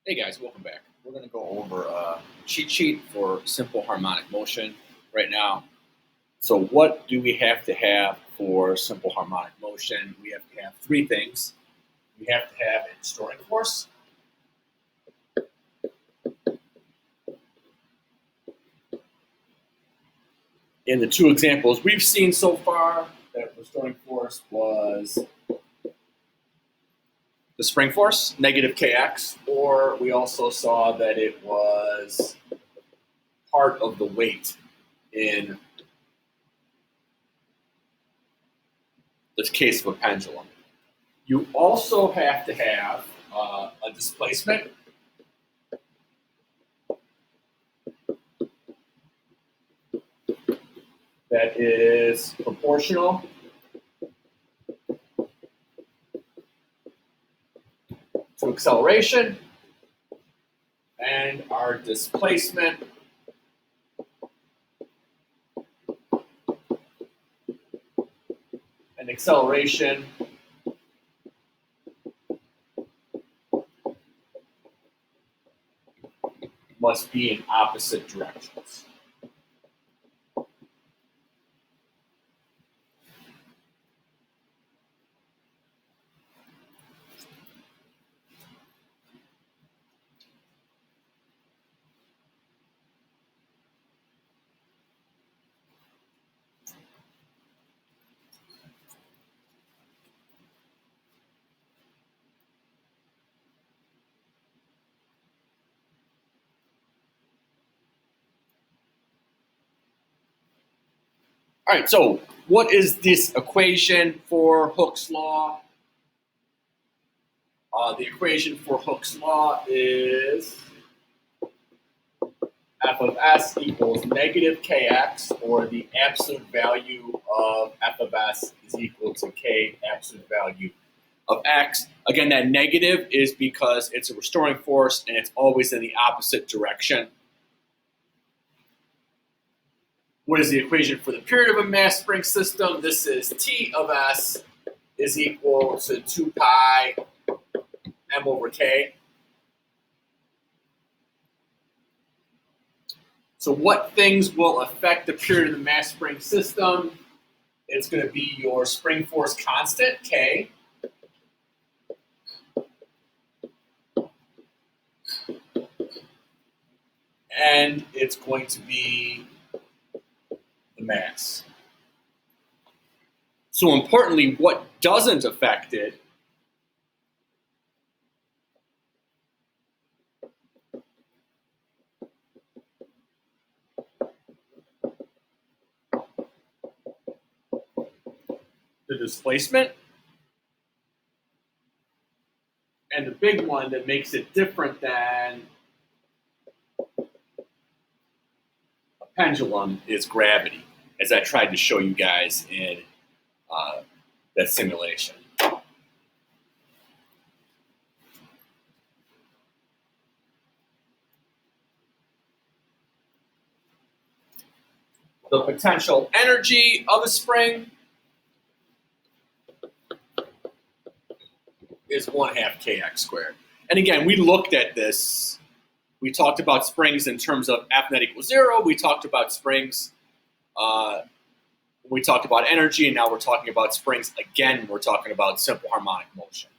Hey guys, welcome back. We're going to go over a cheat sheet for simple harmonic motion right now. So what do we have to have for simple harmonic motion? We have to have three things. We have to have a restoring force. In the two examples we've seen so far, that restoring force was the spring force, negative kx, or we also saw that it was part of the weight in this case of a pendulum. You also have to have a displacement that is proportional to acceleration, and our displacement and acceleration must be in opposite directions. All right, so what is this equation for Hooke's law? The equation for Hooke's law is f of s equals negative kx, or the absolute value of f of s is equal to k absolute value of x. Again, that negative is because it's a restoring force and it's always in the opposite direction. What is the equation for the period of a mass spring system? This is T of S is equal to 2 pi m over k. So what things will affect the period of the mass spring system? It's going to be your spring force constant, K. And it's going to be the mass. So importantly, what doesn't affect it the displacement, and the big one that makes it different than a pendulum is gravity, as I tried to show you guys in that simulation. The potential energy of a spring is 1/2 kx squared. And again, we looked at this. We talked about springs in terms of F net equals 0. We talked about springs. We talked about energy, and now we're talking about springs again. We're talking about simple harmonic motion.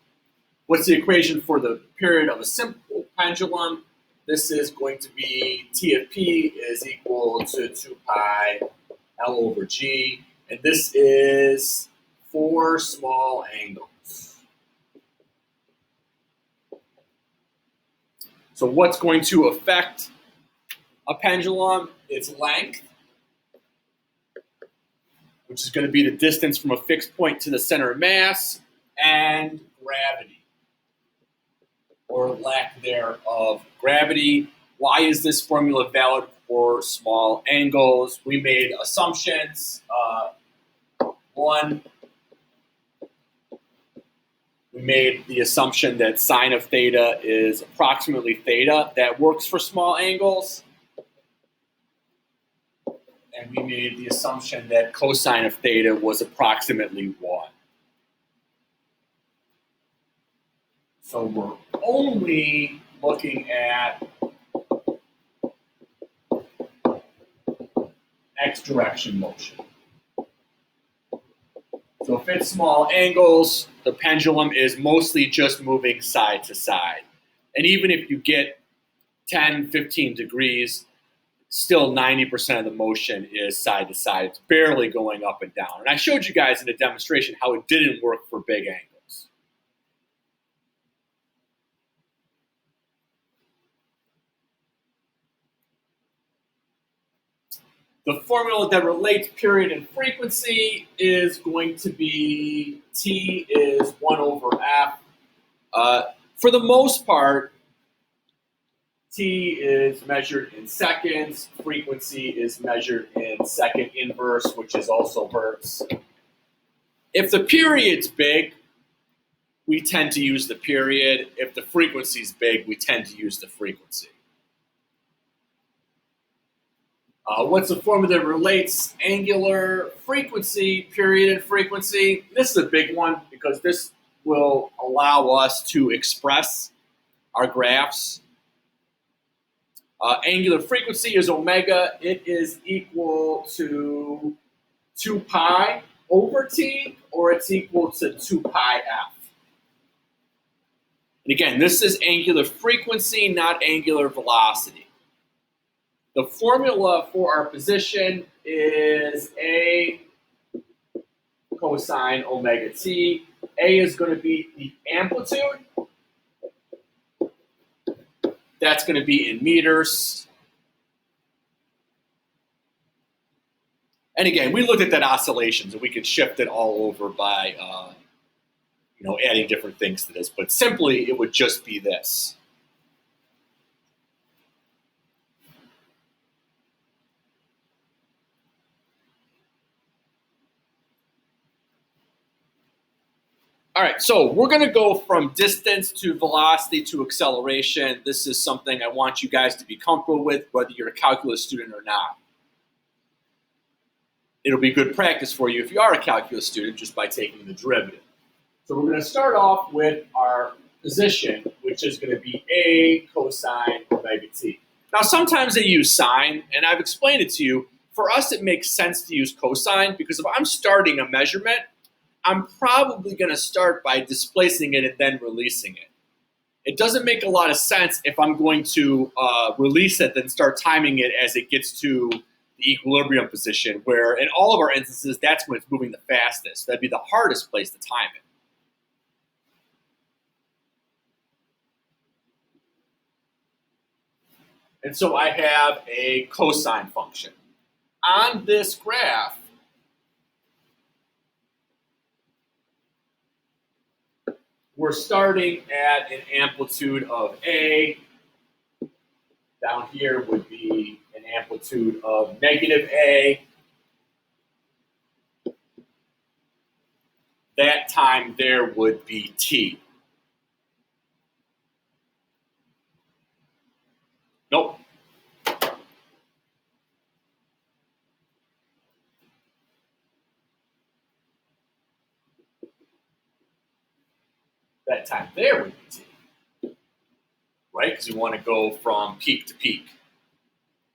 What's the equation for the period of a simple pendulum? This is going to be T of P is equal to 2 pi L over G, and this is for small angles. So what's going to affect a pendulum? Its length, which is going to be the distance from a fixed point to the center of mass, and gravity, or lack thereof gravity. Why is this formula valid for small angles? We made assumptions. One, we made the assumption that sine of theta is approximately theta. That works for small angles. And we made the assumption that cosine of theta was approximately 1. So we're only looking at X direction motion. So if it's small angles, the pendulum is mostly just moving side to side. And even if you get 10, 15 degrees, still 90% of the motion is side to side. It's barely going up and down. And I showed you guys in a demonstration how it didn't work for big angles. The formula that relates period and frequency is going to be T is 1 over F. For the most part, T is measured in seconds. Frequency is measured in second inverse, which is also hertz. If the period's big, we tend to use the period. If the frequency's big, we tend to use the frequency. What's the formula that relates angular frequency, period, and frequency? This is a big one because this will allow us to express our graphs. Angular frequency is omega. It is equal to 2 pi over t, or it's equal to 2 pi f. And again, this is angular frequency, not angular velocity. The formula for our position is A cosine omega t. A is going to be the amplitude. That's going to be in meters. And again, we looked at that oscillations, and we could shift it all over by adding different things to this. But simply, it would just be this. All right, so we're going to go from distance to velocity to acceleration. This is something I want you guys to be comfortable with, whether you're a calculus student or not. It'll be good practice for you if you are a calculus student just by taking the derivative. So we're going to start off with our position, which is going to be A cosine omega t. Now, sometimes they use sine, and I've explained it to you. For us, it makes sense to use cosine because if I'm starting a measurement, I'm probably going to start by displacing it and then releasing it. It doesn't make a lot of sense if I'm going to release it, then start timing it as it gets to the equilibrium position, where in all of our instances, that's when it's moving the fastest. That'd be the hardest place to time it. And so I have a cosine function. On this graph, we're starting at an amplitude of A. Down here would be an amplitude of negative A. That time there would be T. Nope. That time there would be T. Right? Because we want to go from peak to peak.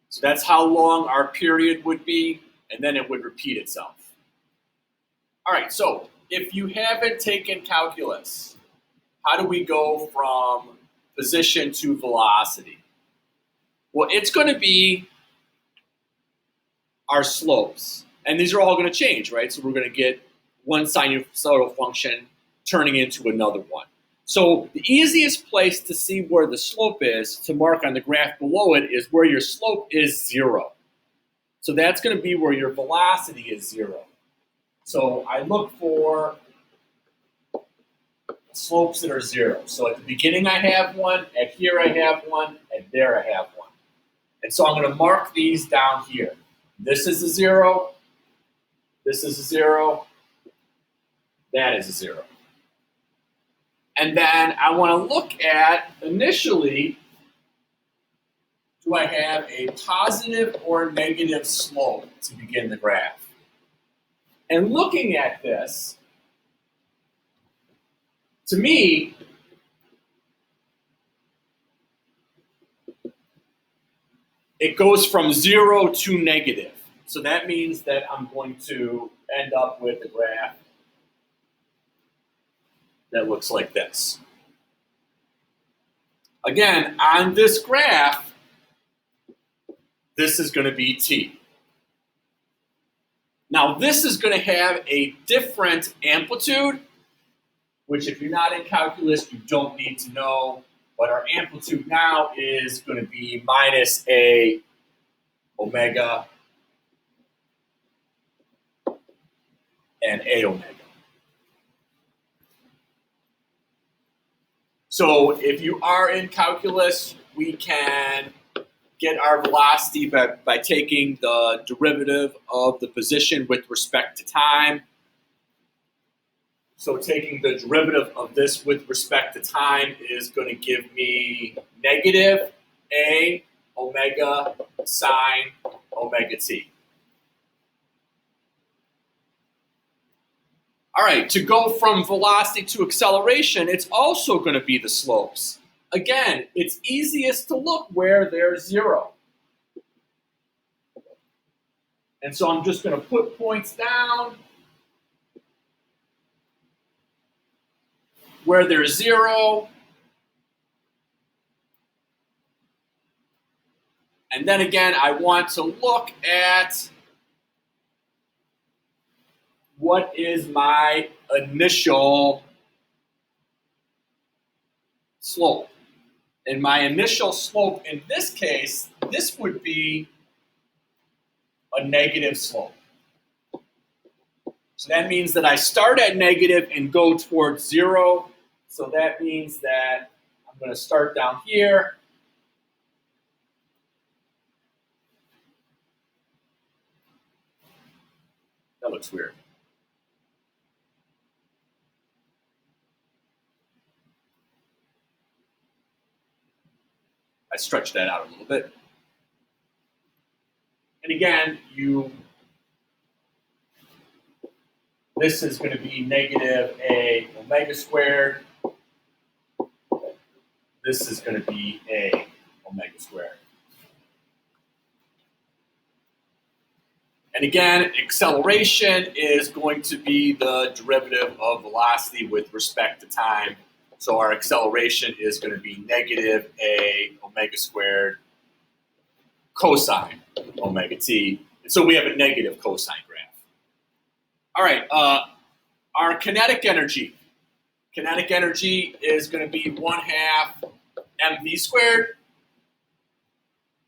So that's how long our period would be, and then it would repeat itself. All right, so if you haven't taken calculus, how do we go from position to velocity? Well, it's going to be our slopes. And these are all going to change, right? So we're going to get one sinusoidal function turning into another one. So the easiest place to see where the slope is, to mark on the graph below it, is where your slope is 0. So that's going to be where your velocity is 0. So I look for slopes that are 0. So at the beginning I have one, at here I have one, and there I have one. And so I'm going to mark these down here. This is a 0, this is a 0, that is a 0. And then I want to look at, initially, do I have a positive or negative slope to begin the graph? And looking at this, to me, it goes from 0 to negative. So that means that I'm going to end up with a graph that looks like this. Again, on this graph, this is going to be T. Now, this is going to have a different amplitude, which if you're not in calculus, you don't need to know. But our amplitude now is going to be minus A omega and A omega. So if you are in calculus, we can get our velocity by taking the derivative of the position with respect to time. So taking the derivative of this with respect to time is going to give me negative A omega sine omega t. All right, to go from velocity to acceleration, it's also going to be the slopes. Again, it's easiest to look where there's 0. And so I'm just going to put points down where there's 0. And then again, I want to look at what is my initial slope. And my initial slope in this case, this would be a negative slope. So that means that I start at negative and go towards 0. So that means that I'm going to start down here. That looks weird. I stretched that out a little bit. And again, this is going to be negative A omega squared. This is going to be A omega squared. And again, acceleration is going to be the derivative of velocity with respect to time. So our acceleration is going to be negative A omega squared cosine omega t. And so we have a negative cosine graph. All right, our kinetic energy. Kinetic energy is going to be 1/2 mv squared.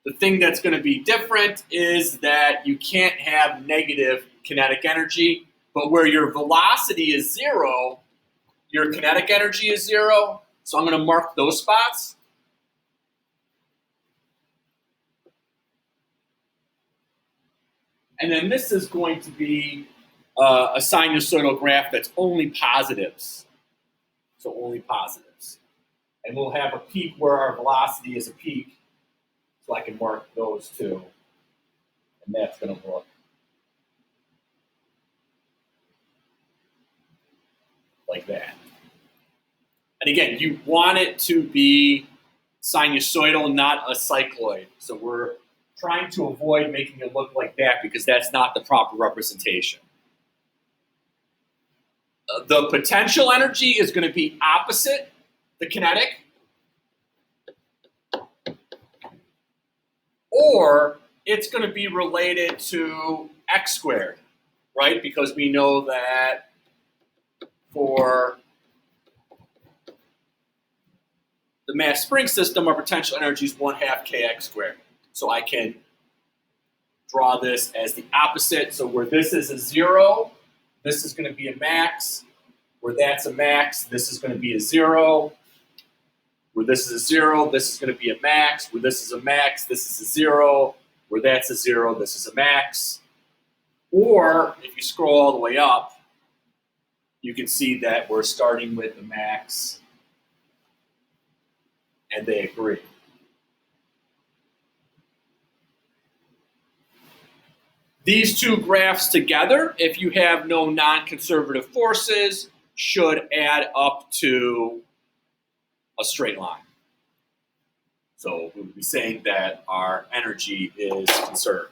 The thing that's going to be different is that you can't have negative kinetic energy, but where your velocity is 0, your kinetic energy is 0. So I'm going to mark those spots. And then this is going to be a sinusoidal graph that's only positives. So only positives. And we'll have a peak where our velocity is a peak. So I can mark those two. And that's going to look like that. And again, you want it to be sinusoidal, not a cycloid. So we're trying to avoid making it look like that because that's not the proper representation. The potential energy is going to be opposite the kinetic, or it's going to be related to x squared, right? Because we know that for the mass spring system, our potential energy is 1/2 kx squared. So I can draw this as the opposite. So where this is a 0, this is going to be a max. Where that's a max, this is going to be a 0. Where this is a 0, this is going to be a max. Where this is a max, this is a 0. Where that's a 0, this is a max. Or if you scroll all the way up, you can see that we're starting with the max, and they agree. These two graphs together, if you have no non-conservative forces, should add up to a straight line. So we would be saying that our energy is conserved.